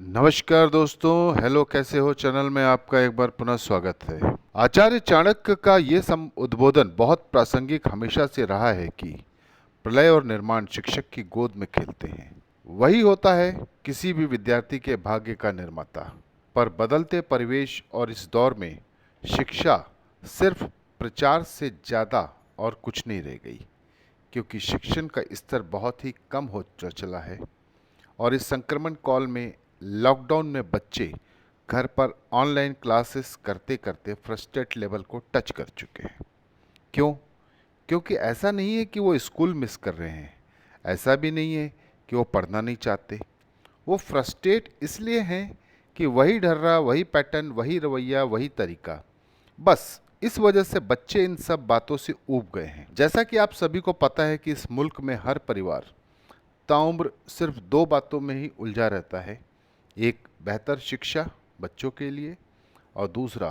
नमस्कार दोस्तों, हेलो, कैसे हो? चैनल में आपका एक बार पुनः स्वागत है। आचार्य चाणक्य का ये उद्बोधन बहुत प्रासंगिक हमेशा से रहा है कि प्रलय और निर्माण शिक्षक की गोद में खेलते हैं। वही होता है किसी भी विद्यार्थी के भाग्य का निर्माता। पर बदलते परिवेश और इस दौर में शिक्षा सिर्फ प्रचार से ज़्यादा और कुछ नहीं रह गई, क्योंकि शिक्षण का स्तर बहुत ही कम हो चला है। और इस संक्रमण काल में, लॉकडाउन में बच्चे घर पर ऑनलाइन क्लासेस करते करते फ्रस्ट्रेट लेवल को टच कर चुके हैं। क्यों? क्योंकि ऐसा नहीं है कि वो स्कूल मिस कर रहे हैं, ऐसा भी नहीं है कि वो पढ़ना नहीं चाहते। वो फ्रस्ट्रेट इसलिए हैं कि वही ढर्रा, वही पैटर्न, वही रवैया, वही तरीका। बस इस वजह से बच्चे इन सब बातों से ऊब गए हैं। जैसा कि आप सभी को पता है कि इस मुल्क में हर परिवार ताउम्र सिर्फ दो बातों में ही उलझा रहता है। एक, बेहतर शिक्षा बच्चों के लिए, और दूसरा,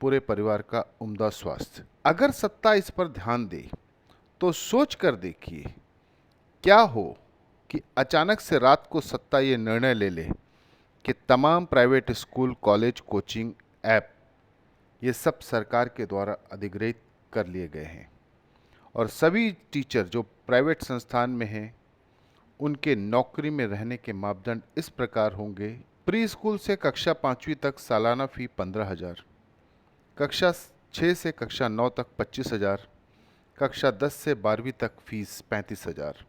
पूरे परिवार का उम्दा स्वास्थ्य। अगर सत्ता इस पर ध्यान दे तो सोच कर देखिए, क्या हो कि अचानक से रात को सत्ता ये निर्णय ले ले कि तमाम private school, college, coaching, app, ये सब सरकार के द्वारा अधिग्रहित कर लिए गए हैं। और सभी टीचर जो प्राइवेट संस्थान में हैं, उनके नौकरी में रहने के मापदंड इस प्रकार होंगे: प्री स्कूल से कक्षा 5वीं तक सालाना फ़ी 15,000, कक्षा 6 से कक्षा 9 तक 25,000, कक्षा 10 से 12वीं तक फीस 35,000।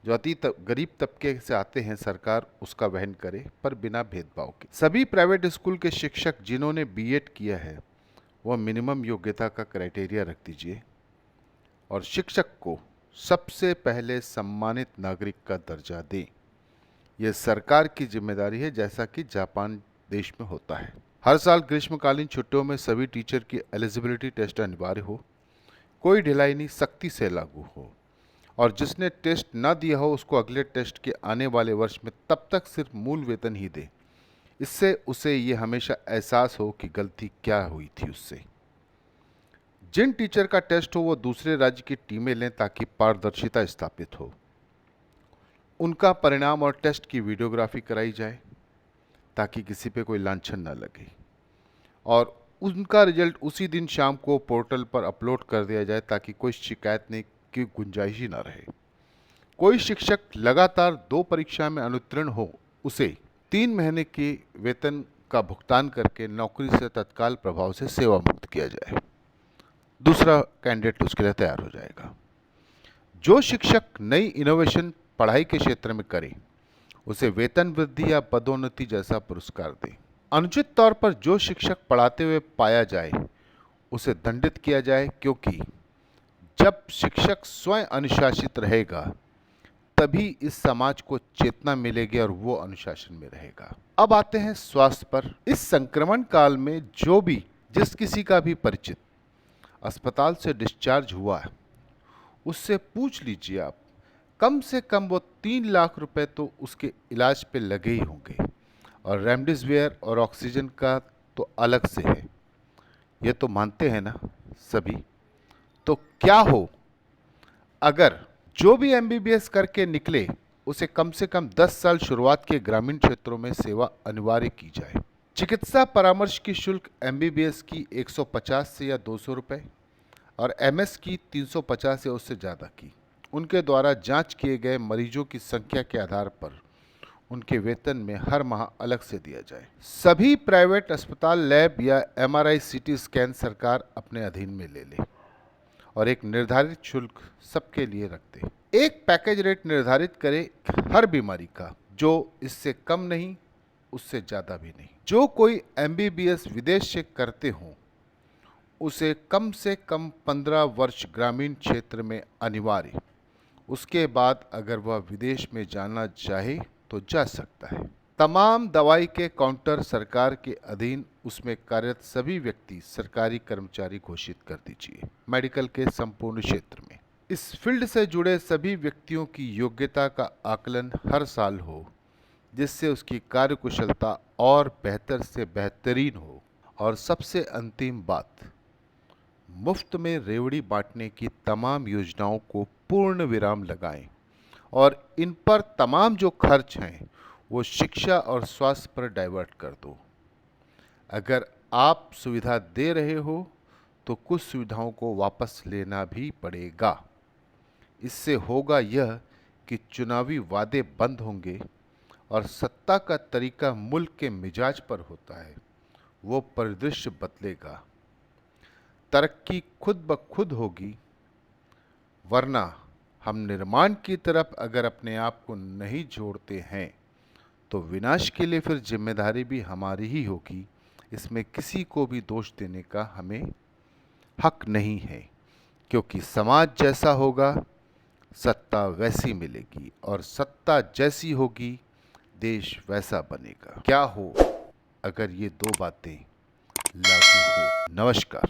जो गरीब तबके से आते हैं, सरकार उसका वहन करे, पर बिना भेदभाव के। सभी प्राइवेट स्कूल के शिक्षक जिन्होंने बीएड किया है, वह मिनिमम योग्यता का क्राइटेरिया रख दीजिए, और शिक्षक को सबसे पहले सम्मानित नागरिक का दर्जा दें। यह सरकार की जिम्मेदारी है, जैसा कि जापान देश में होता है। हर साल ग्रीष्मकालीन छुट्टियों में सभी टीचर की एलिजिबिलिटी टेस्ट अनिवार्य हो, कोई ढिलाई नहीं, सख्ती से लागू हो। और जिसने टेस्ट ना दिया हो, उसको अगले टेस्ट के आने वाले वर्ष में तब तक सिर्फ मूल वेतन ही दे। इससे उसे ये हमेशा एहसास हो कि गलती क्या हुई थी उससे। जिन टीचर का टेस्ट हो, वो दूसरे राज्य की टीमें लें, ताकि पारदर्शिता स्थापित हो। उनका परिणाम और टेस्ट की वीडियोग्राफी कराई जाए, ताकि किसी पे कोई लांछन न लगे, और उनका रिजल्ट उसी दिन शाम को पोर्टल पर अपलोड कर दिया जाए, ताकि कोई शिकायत नहीं की गुंजाइश ही ना रहे। कोई शिक्षक लगातार 2 परीक्षा में अनुत्तीर्ण हो, उसे 3 महीने के वेतन का भुगतान करके नौकरी से तत्काल प्रभाव से सेवा मुक्त किया जाए। दूसरा कैंडिडेट उसके लिए तैयार हो जाएगा। जो शिक्षक नई इनोवेशन पढ़ाई के क्षेत्र में करे, उसे वेतन वृद्धि या पदोन्नति जैसा पुरस्कार दें। अनुचित तौर पर जो शिक्षक पढ़ाते हुए पाया जाए, उसे दंडित किया जाए, क्योंकि जब शिक्षक स्वयं अनुशासित रहेगा, तभी इस समाज को चेतना मिलेगी और वो अनुशासन में रहेगा। अब आते हैं स्वास्थ्य पर। इस संक्रमण काल में जिस किसी का भी परिचित अस्पताल से डिस्चार्ज हुआ है, उससे पूछ लीजिए आप, कम से कम वो 3 लाख रुपए तो उसके इलाज पे लगे ही होंगे। और रेमडेसिविर और ऑक्सीजन का तो अलग से है। ये तो मानते हैं ना सभी? तो क्या हो अगर जो भी एमबीबीएस करके निकले, उसे कम से कम 10 साल शुरुआत के ग्रामीण क्षेत्रों में सेवा अनिवार्य की जाए। चिकित्सा परामर्श की शुल्क एमबीबीएस की 150 से या 200 रुपए, और एमएस की 350 या उससे ज़्यादा की। उनके द्वारा जांच किए गए मरीजों की संख्या के आधार पर उनके वेतन में हर माह अलग से दिया जाए। सभी प्राइवेट अस्पताल लैब या एमआरआई, सीटी स्कैन सरकार अपने अधीन में ले ले, और एक निर्धारित शुल्क सबके लिए रख दे। एक पैकेज रेट निर्धारित करे हर बीमारी का, जो इससे कम नहीं, उससे ज़्यादा भी नहीं। जो कोई एमबीबीएस विदेश से करते हों, उसे कम से कम 15 वर्ष ग्रामीण क्षेत्र में अनिवार्य। उसके बाद अगर वह विदेश में जाना चाहे तो जा सकता है। तमाम दवाई के काउंटर सरकार के अधीन, उसमें कार्यरत सभी व्यक्ति सरकारी कर्मचारी घोषित कर दीजिए। मेडिकल के संपूर्ण क्षेत्र में इस फील्ड से जुड़े सभी व्यक्तियों की योग्यता का आकलन हर साल हो, जिससे उसकी कार्यकुशलता और बेहतर से बेहतरीन हो। और सबसे अंतिम बात, मुफ्त में रेवड़ी बांटने की तमाम योजनाओं को पूर्ण विराम लगाएं, और इन पर तमाम जो खर्च हैं वो शिक्षा और स्वास्थ्य पर डाइवर्ट कर दो। अगर आप सुविधा दे रहे हो तो कुछ सुविधाओं को वापस लेना भी पड़ेगा। इससे होगा यह कि चुनावी वादे बंद होंगे और सत्ता का तरीका मुल्क के मिजाज पर होता है, वो परिदृश्य बदलेगा। तरक्की खुद ब खुद होगी, वरना हम निर्माण की तरफ अगर अपने आप को नहीं जोड़ते हैं तो विनाश के लिए फिर जिम्मेदारी भी हमारी ही होगी। इसमें किसी को भी दोष देने का हमें हक नहीं है, क्योंकि समाज जैसा होगा सत्ता वैसी मिलेगी और सत्ता जैसी होगी देश वैसा बनेगा। क्या हो अगर ये दो बातें लागू हो। नमस्कार।